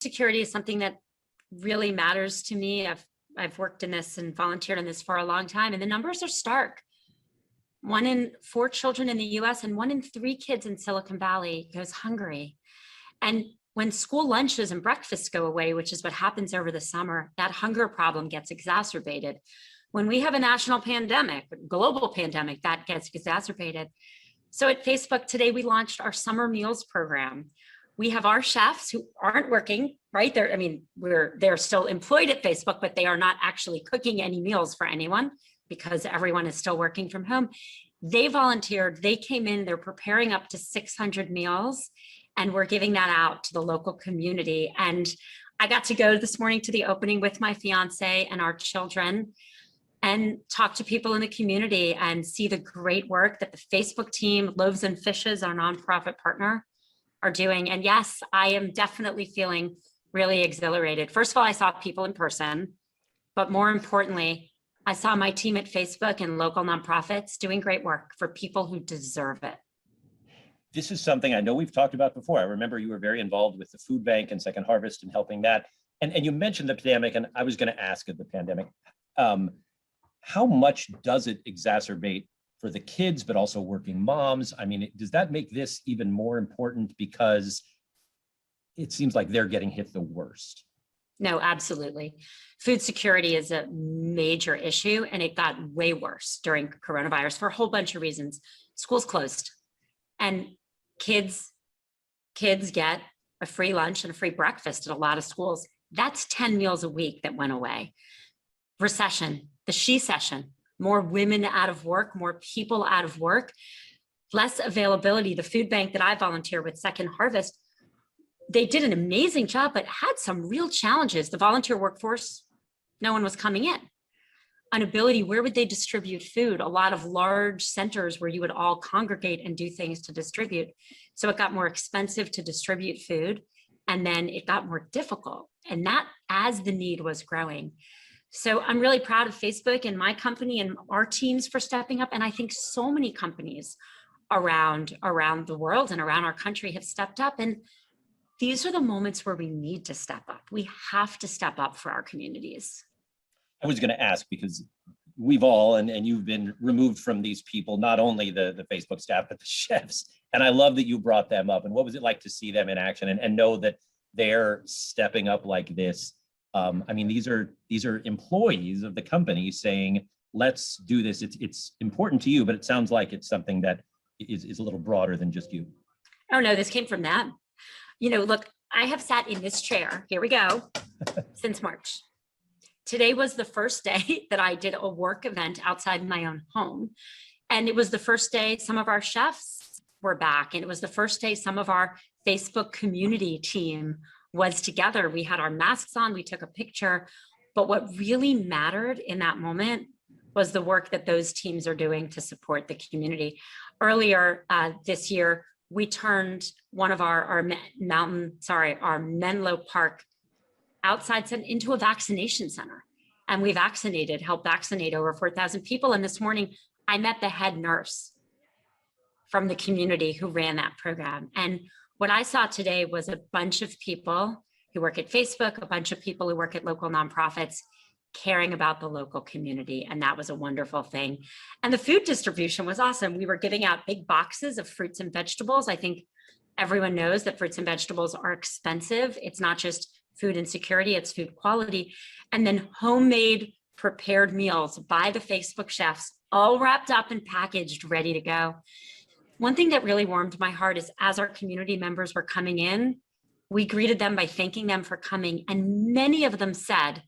security is something that really matters to me. I've worked in this and volunteered in this for a long time, and the numbers are stark. 1 in 4 children in the US and 1 in 3 kids in Silicon Valley goes hungry. And when school lunches and breakfasts go away, which is what happens over the summer, that hunger problem gets exacerbated. When we have a national pandemic, a global pandemic, that gets exacerbated. So at Facebook today, we launched our summer meals program. We have our chefs who aren't working, right? They're still employed at Facebook, but they are not actually cooking any meals for anyone because everyone is still working from home. They volunteered, they came in, they're preparing up to 600 meals, and we're giving that out to the local community. And I got to go this morning to the opening with my fiance and our children and talk to people in the community and see the great work that the Facebook team, Loaves and Fishes, our nonprofit partner, are doing. And yes, I am definitely feeling really exhilarated. First of all, I saw people in person, but more importantly, I saw my team at Facebook and local nonprofits doing great work for people who deserve it. This is something I know we've talked about before. I remember you were very involved with the food bank and Second Harvest and helping that. And you mentioned the pandemic, and I was going to ask of the pandemic, how much does it exacerbate for the kids, but also working moms? I mean, does that make this even more important because it seems like they're getting hit the worst? No, absolutely. Food security is a major issue, and it got way worse during coronavirus for a whole bunch of reasons. Schools closed, and kids get a free lunch and a free breakfast at a lot of schools. That's 10 meals a week that went away. Recession, the she-cession, more women out of work, more people out of work, less availability. The food bank that I volunteer with, Second Harvest, they did an amazing job, but had some real challenges. The volunteer workforce, no one was coming in. Inability, where would they distribute food? A lot of large centers where you would all congregate and do things to distribute. So it got more expensive to distribute food, and then it got more difficult. And that as the need was growing. So I'm really proud of Facebook and my company and our teams for stepping up. And I think so many companies around the world and around our country have stepped up. And these are the moments where we need to step up. We have to step up for our communities. I was going to ask because we've all, and you've been removed from these people, not only the Facebook staff, but the chefs. And I love that you brought them up. And what was it like to see them in action and know that they're stepping up like this? I mean, these are employees of the company saying, let's do this. It's important to you, but it sounds like it's something that is a little broader than just you. Oh no, this came from them. Look, I have sat in this chair, here we go, since March. Today was the first day that I did a work event outside my own home. And it was the first day some of our chefs were back. And it was the first day some of our Facebook community team was together. We had our masks on, we took a picture. But what really mattered in that moment was the work that those teams are doing to support the community. Earlier this year, we turned one of our Menlo Park outside into a vaccination center. And we helped vaccinate over 4,000 people. And this morning, I met the head nurse from the community who ran that program. And what I saw today was a bunch of people who work at Facebook, a bunch of people who work at local nonprofits, caring about the local community. And that was a wonderful thing. And the food distribution was awesome. We were giving out big boxes of fruits and vegetables. I think everyone knows that fruits and vegetables are expensive. It's not just food insecurity, it's food quality. And then homemade prepared meals by the Facebook chefs, all wrapped up and packaged, ready to go. One thing that really warmed my heart is as our community members were coming in, we greeted them by thanking them for coming. And many of them said,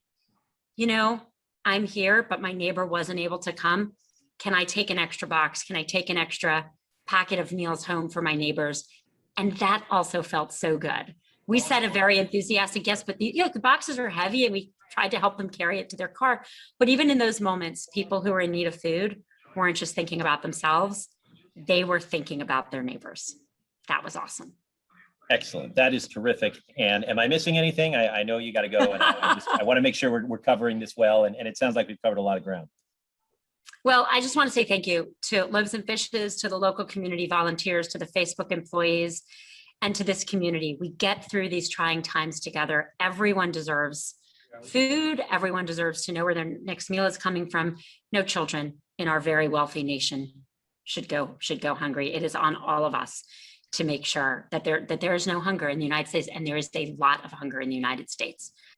I'm here, but my neighbor wasn't able to come. Can I take an extra box? Can I take an extra packet of meals home for my neighbors? And that also felt so good. We said a very enthusiastic yes, but the boxes are heavy and we tried to help them carry it to their car. But even in those moments, people who were in need of food weren't just thinking about themselves. They were thinking about their neighbors. That was awesome. Excellent. That is terrific. And am I missing anything? I know you got to go. And I want to make sure we're covering this well. And it sounds like we've covered a lot of ground. Well, I just want to say thank you to Loaves and Fishes, to the local community volunteers, to the Facebook employees. and to this community. We get through these trying times together. Everyone deserves food. Everyone deserves to know where their next meal is coming from. No children in our very wealthy nation should go hungry. It is on all of us to make sure that there is no hunger in the United States, and there is a lot of hunger in the United States.